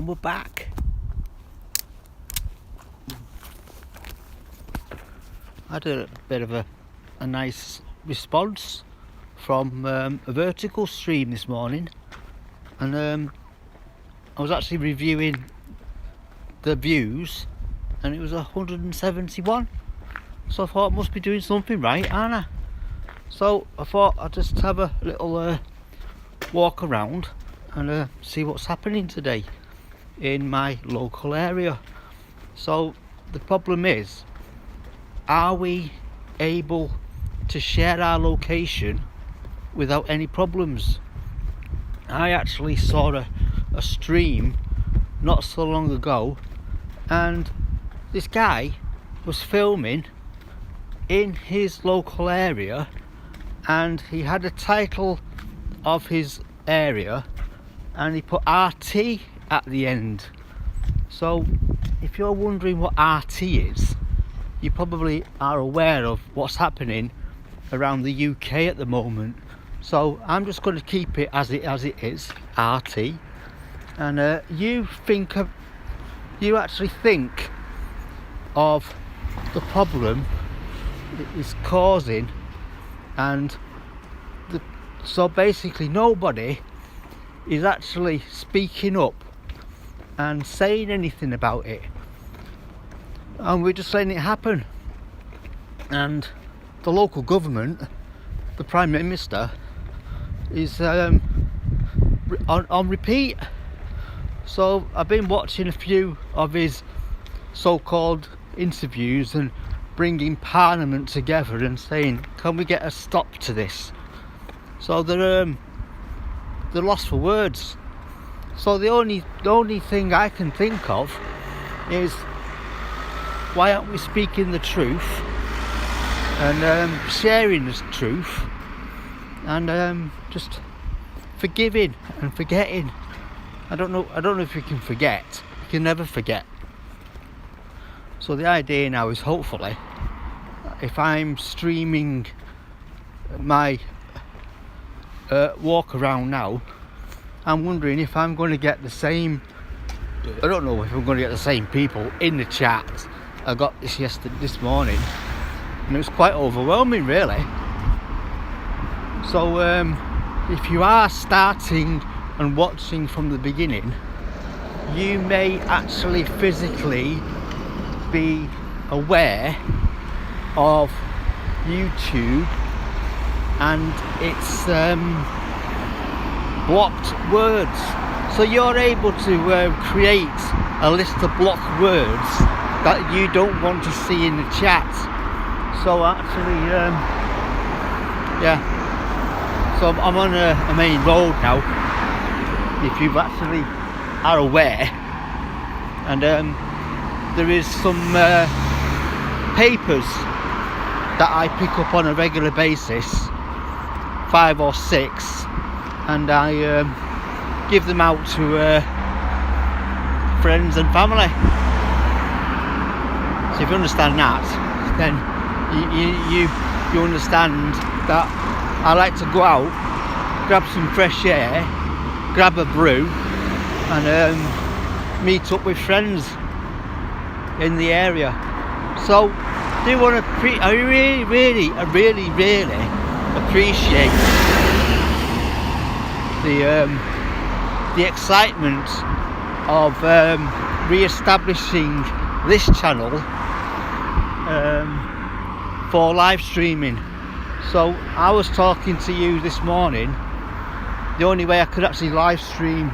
And we're back. I had a bit of a nice response from a vertical stream this morning, and I was actually reviewing the views and it was 171, so I thought I must be doing something right, aren't I? So I thought I'd just have a little walk around and see what's happening today in my local area. So the problem is, are we able to share our location without any problems? I actually saw a stream not so long ago, and this guy was filming in his local area, and he had a title of his area and he put RT at the end. So if you're wondering what RT is, you probably are aware of what's happening around the UK at the moment. So I'm just going to keep it as it is, RT. And you actually think of the problem it is causing, and so basically nobody is actually speaking up and saying anything about it, and we're just letting it happen. And the local government, the Prime Minister, is on repeat. So I've been watching a few of his so-called interviews and bringing Parliament together and saying, can we get a stop to this? So they're lost for words. So the only thing I can think of is, why aren't we speaking the truth and sharing the truth and just forgiving and forgetting? I don't know if you can forget. You can never forget. So the idea now is, hopefully, if I'm streaming my walk around now, I'm wondering if I'm going to get the same, I don't know if I'm going to get the same people in the chat. I got this morning, and it was quite overwhelming, really. So if you are starting and watching from the beginning, you may actually physically be aware of YouTube and its blocked words. So you're able to create a list of blocked words that you don't want to see in the chat. So actually, so I'm on a main road now, if you actually are aware, and there is some papers that I pick up on a regular basis, 5 or 6, and I give them out to friends and family. So if you understand that, then you understand that I like to go out, grab some fresh air, grab a brew, and meet up with friends in the area. So do want to I really appreciate the excitement of re-establishing this channel for live streaming. So I was talking to you this morning. The only way I could actually live stream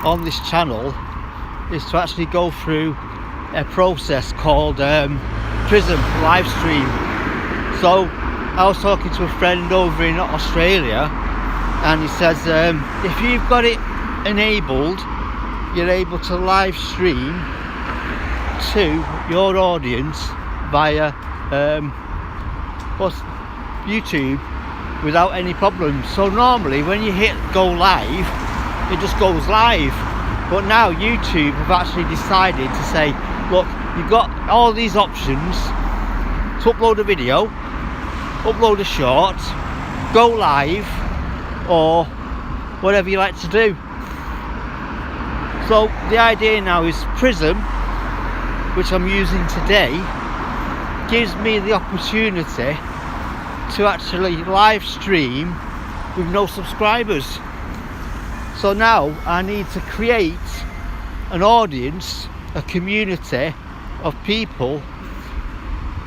on this channel is to actually go through a process called Prism live stream. So I was talking to a friend over in Australia, and he says if you've got it enabled, you're able to live stream to your audience via YouTube without any problems. So normally when you hit go live, it just goes live, but now YouTube have actually decided to say, look, you've got all these options to upload a video, upload a short, go live, or whatever you like to do. So the idea now is Prism, which I'm using today, gives me the opportunity to actually live stream with no subscribers. So now I need to create an audience, a community of people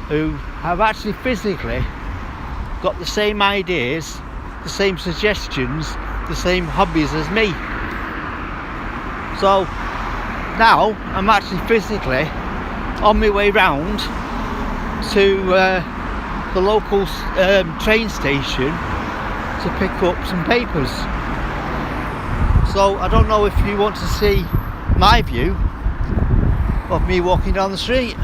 who have actually physically got the same ideas, the same suggestions, the same hobbies as me. So now I'm actually physically on my way round to the local train station to pick up some papers. So I don't know if you want to see my view of me walking down the street.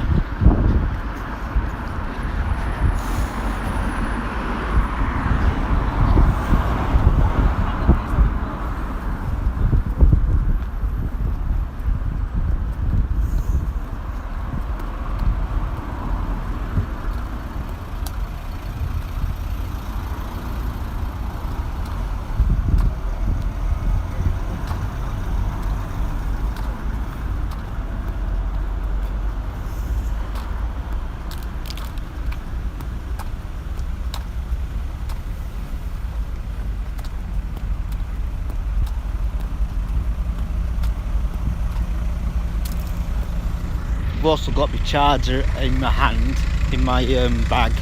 I've also got my charger in my hand, in my bag,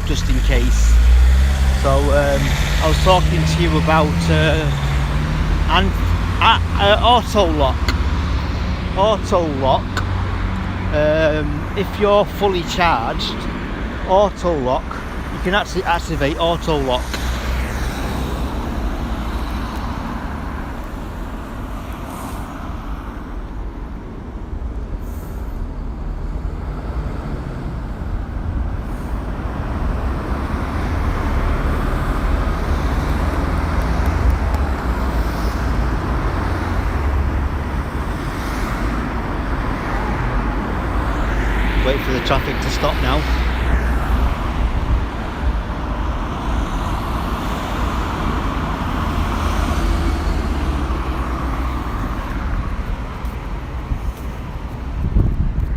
just in case. So I was talking to you about auto lock. If you're fully charged, auto lock, you can actually activate auto lock. Wait for the traffic to stop now.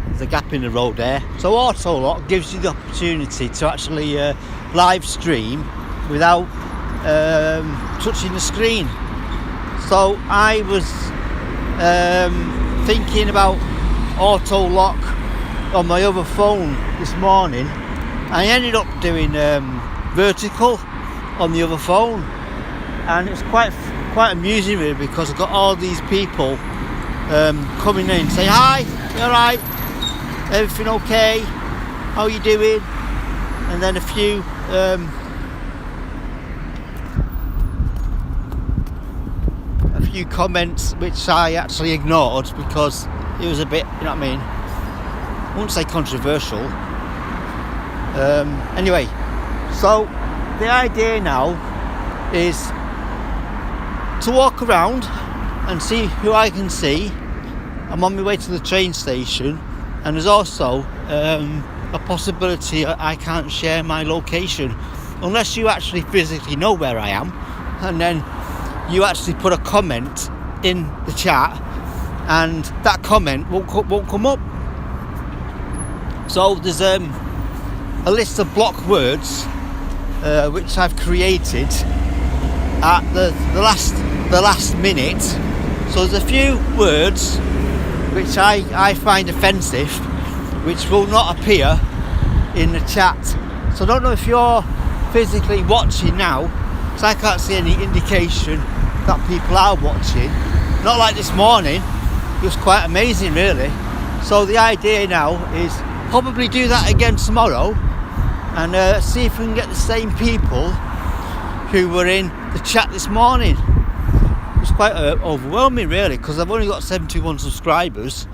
There's a gap in the road there. So auto lock gives you the opportunity to actually live stream without touching the screen. So I was thinking about auto lock on my other phone this morning. I ended up doing vertical on the other phone, and it's quite amusing really, because I've got all these people coming in, say hi, you alright, everything okay, how are you doing, and then a few comments which I actually ignored because it was a bit, you know what I mean, I wouldn't say controversial. Anyway, so the idea now is to walk around and see who I can see. I'm on my way to the train station, and there's also a possibility I can't share my location unless you actually physically know where I am, and then you actually put a comment in the chat and that comment won't come up. So there's a list of block words which I've created at the last minute. So there's a few words which I find offensive, which will not appear in the chat. So I don't know if you're physically watching now, because I can't see any indication that people are watching. Not like this morning, it was quite amazing really. So the idea now is probably do that again tomorrow and see if we can get the same people who were in the chat this morning. It was quite overwhelming really, because I've only got 71 subscribers,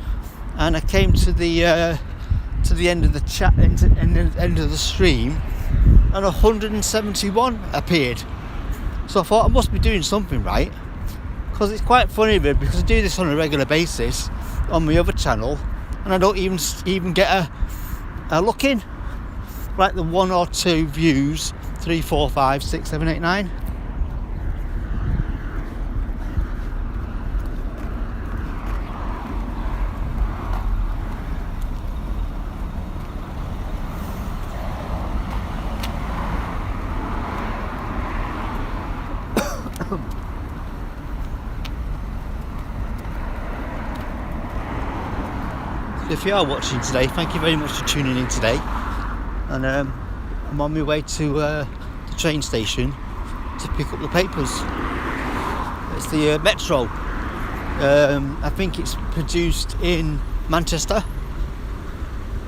and I came to the end of the chat, end of the stream, and 171 appeared. So I thought I must be doing something right, because it's quite funny really, because I do this on a regular basis on my other channel, and I don't even get a look in, like the 1 or 2 views, 3, 4, 5, 6, 7, 8, 9. welcome. If you are watching today, thank you very much for tuning in today. And I'm on my way to the train station to pick up the papers. It's the Metro. I think it's produced in Manchester.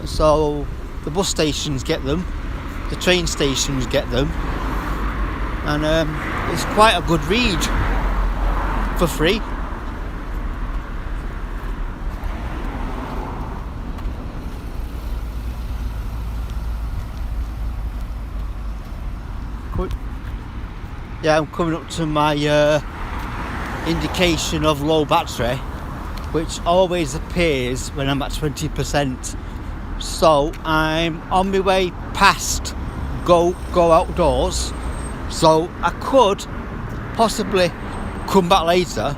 So the bus stations get them, the train stations get them, and it's quite a good read for free. Yeah, I'm coming up to my indication of low battery, which always appears when I'm at 20%. So I'm on my way past go outdoors, so I could possibly come back later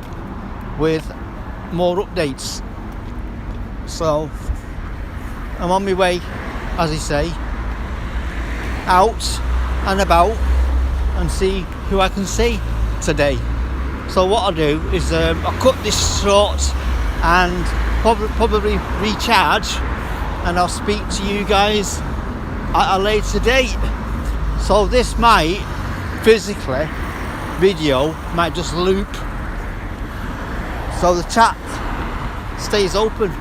with more updates. So I'm on my way, as I say, out and about and see who I can see today. So what I'll do is I'll cut this short and probably recharge, and I'll speak to you guys at a later date. So this might physically, video might just loop, so the chat stays open.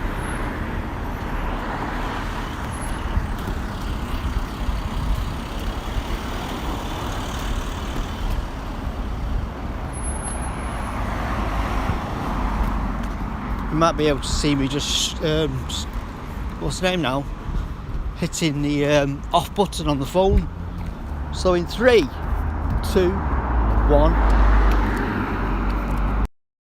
You might be able to see me just what's the name now, hitting the off button on the phone. So in 3, 2, 1